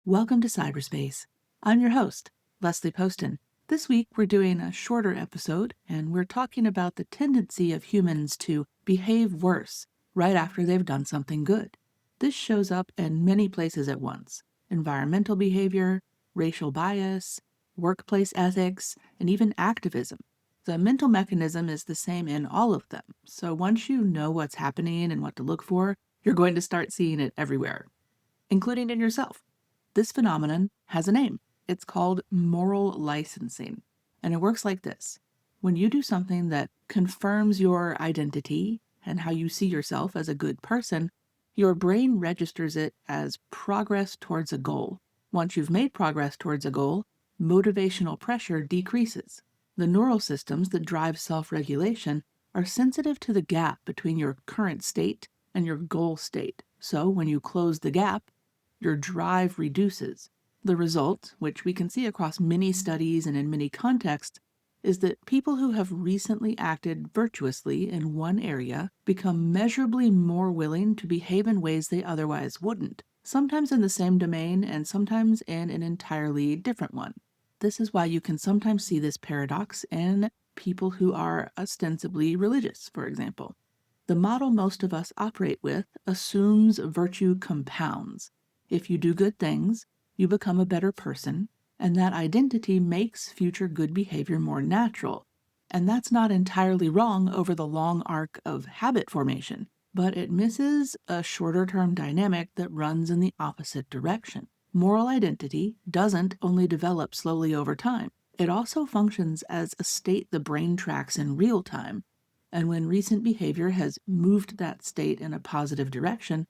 Welcome to cyberspace. I'm your host, Leslie Poston. This week we're doing a shorter episode and we're talking about the tendency of humans to behave worse right after they've done something good. This shows up in many places at once: environmental behavior, racial bias, workplace ethics, and even activism. The mental mechanism is the same in all of them, so once you know what's happening and what to look for, you're going to start seeing it everywhere, including in yourself. This phenomenon has a name. It's called moral licensing, and it works like this. When you do something that confirms your identity and how you see yourself as a good person, your brain registers it as progress towards a goal. Once you've made progress towards a goal, motivational pressure decreases. The neural systems that drive self-regulation are sensitive to the gap between your current state and your goal state. So when you close the gap, your drive reduces. The result, which we can see across many studies and in many contexts, is that people who have recently acted virtuously in one area become measurably more willing to behave in ways they otherwise wouldn't, sometimes in the same domain and sometimes in an entirely different one. This is why you can sometimes see this paradox in people who are ostensibly religious, for example. The model most of us operate with assumes virtue compounds. If you do good things, you become a better person, and that identity makes future good behavior more natural. And that's not entirely wrong over the long arc of habit formation, but it misses a shorter-term dynamic that runs in the opposite direction. Moral identity doesn't only develop slowly over time. It also functions as a state the brain tracks in real time. And when recent behavior has moved that state in a positive direction,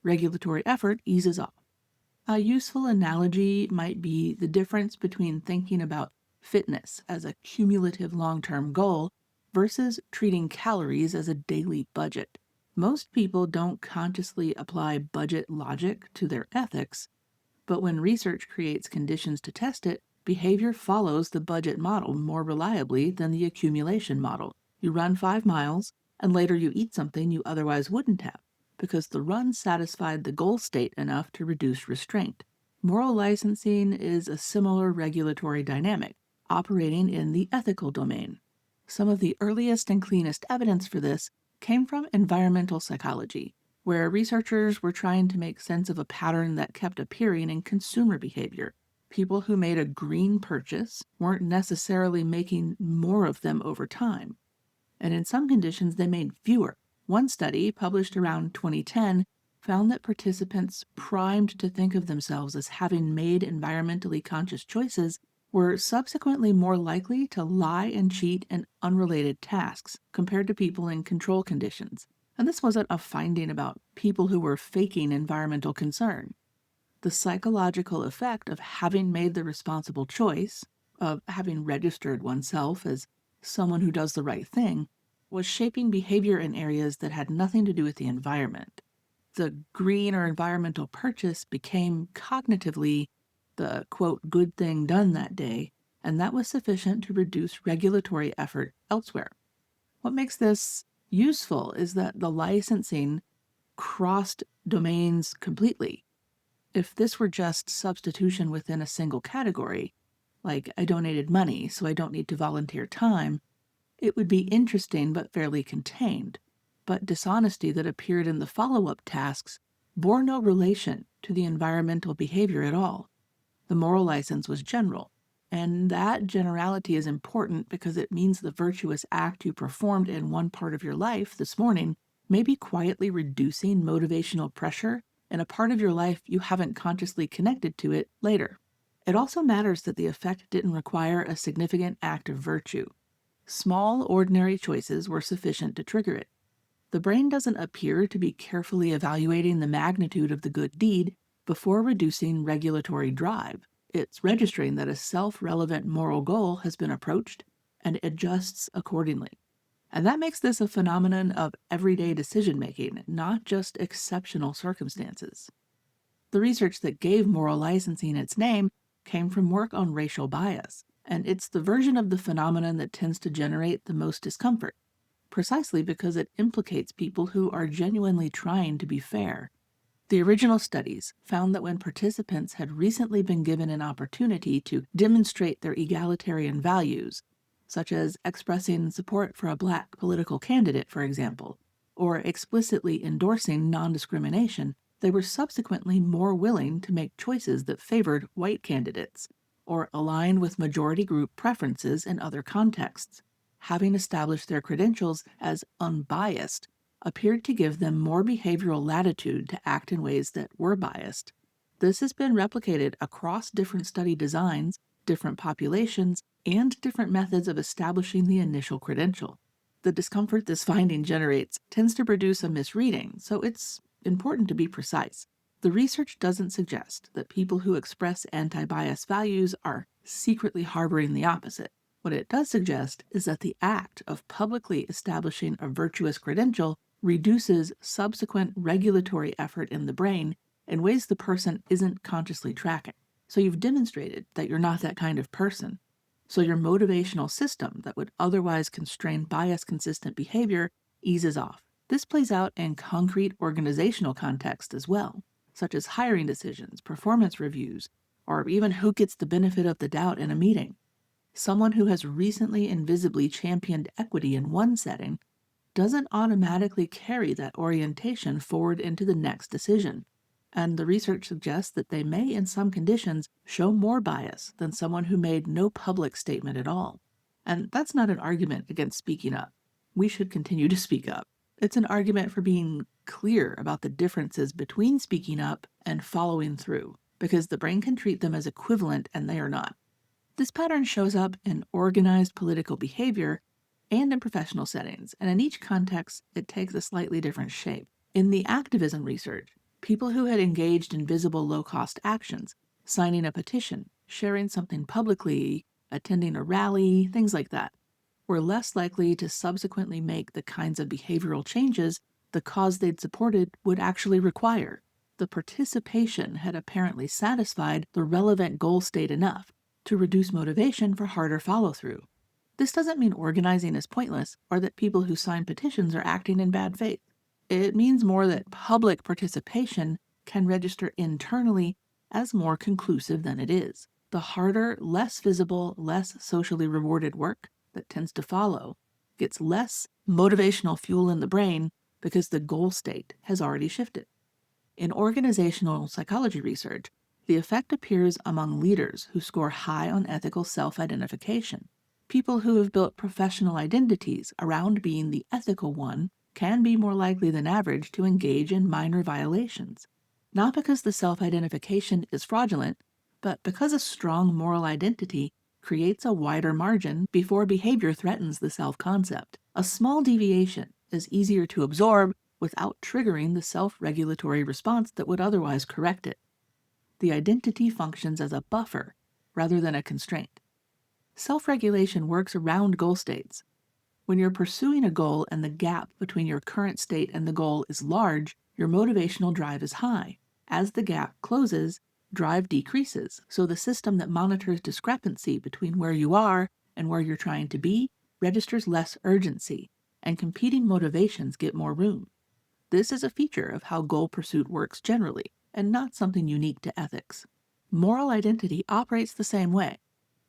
regulatory effort eases off. A useful analogy might be the difference between thinking about fitness as a cumulative long-term goal versus treating calories as a daily budget. Most people don't consciously apply budget logic to their ethics, but when research creates conditions to test it, behavior follows the budget model more reliably than the accumulation model. You run 5 miles, and later you eat something you otherwise wouldn't have, because the run satisfied the goal state enough to reduce restraint. Moral licensing is a similar regulatory dynamic, operating in the ethical domain. Some of the earliest and cleanest evidence for this came from environmental psychology, where researchers were trying to make sense of a pattern that kept appearing in consumer behavior. People who made a green purchase weren't necessarily making more of them over time, and in some conditions they made fewer. One study, published around 2010, found that participants primed to think of themselves as having made environmentally conscious choices were subsequently more likely to lie and cheat in unrelated tasks compared to people in control conditions. And this wasn't a finding about people who were faking environmental concern. The psychological effect of having made the responsible choice, of having registered oneself as someone who does the right thing, was shaping behavior in areas that had nothing to do with the environment. The green or environmental purchase became cognitively the, quote, good thing done that day, and that was sufficient to reduce regulatory effort elsewhere. What makes this useful is that the licensing crossed domains completely. If this were just substitution within a single category, like I donated money so I don't need to volunteer time, it would be interesting but fairly contained. But dishonesty that appeared in the follow-up tasks bore no relation to the environmental behavior at all. The moral license was general, and that generality is important because it means the virtuous act you performed in one part of your life this morning may be quietly reducing motivational pressure in a part of your life you haven't consciously connected to it later. It also matters that the effect didn't require a significant act of virtue. Small, ordinary choices were sufficient to trigger it. The brain doesn't appear to be carefully evaluating the magnitude of the good deed before reducing regulatory drive. It's registering that a self-relevant moral goal has been approached and adjusts accordingly. And that makes this a phenomenon of everyday decision-making, not just exceptional circumstances. The research that gave moral licensing its name came from work on racial bias, and it's the version of the phenomenon that tends to generate the most discomfort, precisely because it implicates people who are genuinely trying to be fair. The original studies found that when participants had recently been given an opportunity to demonstrate their egalitarian values, such as expressing support for a Black political candidate, for example, or explicitly endorsing non-discrimination, they were subsequently more willing to make choices that favored white candidates or aligned with majority group preferences in other contexts. Having established their credentials as unbiased appeared to give them more behavioral latitude to act in ways that were biased. This has been replicated across different study designs, different populations, and different methods of establishing the initial credential. The discomfort this finding generates tends to produce a misreading, so it's important to be precise. The research doesn't suggest that people who express anti-bias values are secretly harboring the opposite. What it does suggest is that the act of publicly establishing a virtuous credential reduces subsequent regulatory effort in the brain in ways the person isn't consciously tracking. So you've demonstrated that you're not that kind of person. So your motivational system that would otherwise constrain bias-consistent behavior eases off. This plays out in concrete organizational context as well, such as hiring decisions, performance reviews, or even who gets the benefit of the doubt in a meeting. Someone who has recently invisibly championed equity in one setting doesn't automatically carry that orientation forward into the next decision. And the research suggests that they may, in some conditions, show more bias than someone who made no public statement at all. And that's not an argument against speaking up. We should continue to speak up. It's an argument for being clear about the differences between speaking up and following through, because the brain can treat them as equivalent and they are not. This pattern shows up in organized political behavior and in professional settings, and in each context, it takes a slightly different shape. In the activism research, people who had engaged in visible low-cost actions, signing a petition, sharing something publicly, attending a rally, things like that, were less likely to subsequently make the kinds of behavioral changes the cause they'd supported would actually require. The participation had apparently satisfied the relevant goal state enough to reduce motivation for harder follow-through. This doesn't mean organizing is pointless or that people who sign petitions are acting in bad faith. It means more that public participation can register internally as more conclusive than it is. The harder, less visible, less socially rewarded work that tends to follow gets less motivational fuel in the brain because the goal state has already shifted. In organizational psychology research, the effect appears among leaders who score high on ethical self-identification. People who have built professional identities around being the ethical one can be more likely than average to engage in minor violations. Not because the self-identification is fraudulent, but because a strong moral identity creates a wider margin before behavior threatens the self-concept. A small deviation is easier to absorb without triggering the self-regulatory response that would otherwise correct it. The identity functions as a buffer rather than a constraint. Self-regulation works around goal states. When you're pursuing a goal and the gap between your current state and the goal is large, your motivational drive is high. As the gap closes, drive decreases, so the system that monitors discrepancy between where you are and where you're trying to be registers less urgency, and competing motivations get more room. This is a feature of how goal pursuit works generally, and not something unique to ethics. Moral identity operates the same way.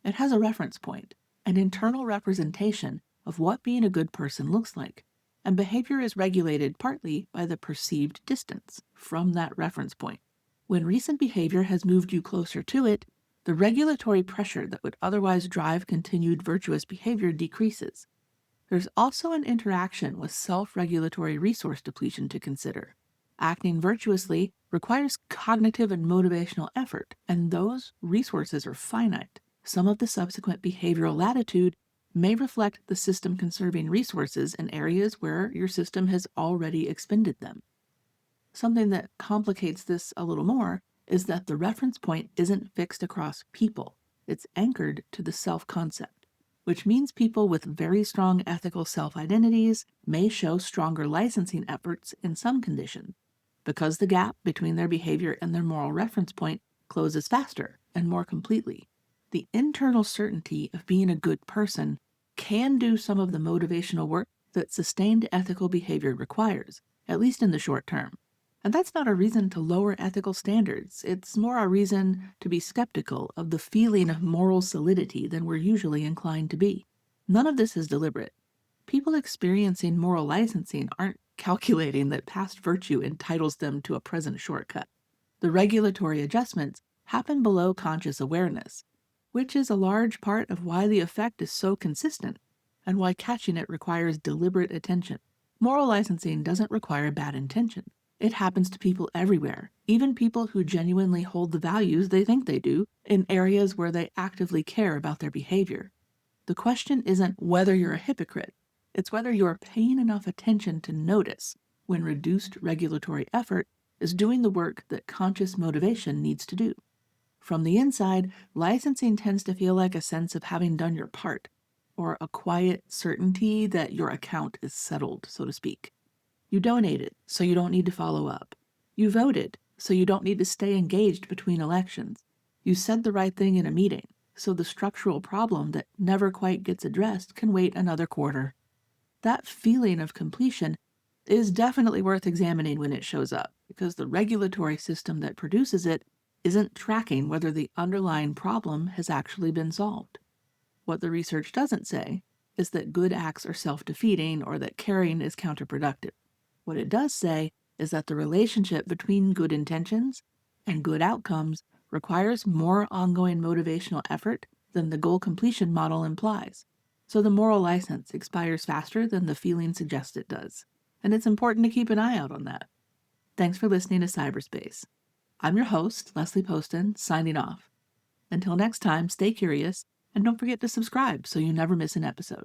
It has a reference point, an internal representation of what being a good person looks like, and behavior is regulated partly by the perceived distance from that reference point. When recent behavior has moved you closer to it, the regulatory pressure that would otherwise drive continued virtuous behavior decreases. There's also an interaction with self-regulatory resource depletion to consider. Acting virtuously requires cognitive and motivational effort, and those resources are finite. Some of the subsequent behavioral latitude may reflect the system conserving resources in areas where your system has already expended them. Something that complicates this a little more is that the reference point isn't fixed across people. It's anchored to the self-concept, which means people with very strong ethical self-identities may show stronger licensing efforts in some conditions, because the gap between their behavior and their moral reference point closes faster and more completely. The internal certainty of being a good person can do some of the motivational work that sustained ethical behavior requires, at least in the short term. And that's not a reason to lower ethical standards. It's more a reason to be skeptical of the feeling of moral solidity than we're usually inclined to be. None of this is deliberate. People experiencing moral licensing aren't calculating that past virtue entitles them to a present shortcut. The regulatory adjustments happen below conscious awareness, which is a large part of why the effect is so consistent and why catching it requires deliberate attention. Moral licensing doesn't require bad intention. It happens to people everywhere, even people who genuinely hold the values they think they do in areas where they actively care about their behavior. The question isn't whether you're a hypocrite, it's whether you're paying enough attention to notice when reduced regulatory effort is doing the work that conscious motivation needs to do. From the inside, licensing tends to feel like a sense of having done your part, or a quiet certainty that your account is settled, so to speak. You donated, so you don't need to follow up. You voted, so you don't need to stay engaged between elections. You said the right thing in a meeting, so the structural problem that never quite gets addressed can wait another quarter. That feeling of completion is definitely worth examining when it shows up, because the regulatory system that produces it isn't tracking whether the underlying problem has actually been solved. What the research doesn't say is that good acts are self-defeating or that caring is counterproductive. What it does say is that the relationship between good intentions and good outcomes requires more ongoing motivational effort than the goal completion model implies. So the moral license expires faster than the feeling suggests it does. And it's important to keep an eye out on that. Thanks for listening to Cyberspace. I'm your host, Leslie Poston, signing off. Until next time, stay curious, and don't forget to subscribe so you never miss an episode.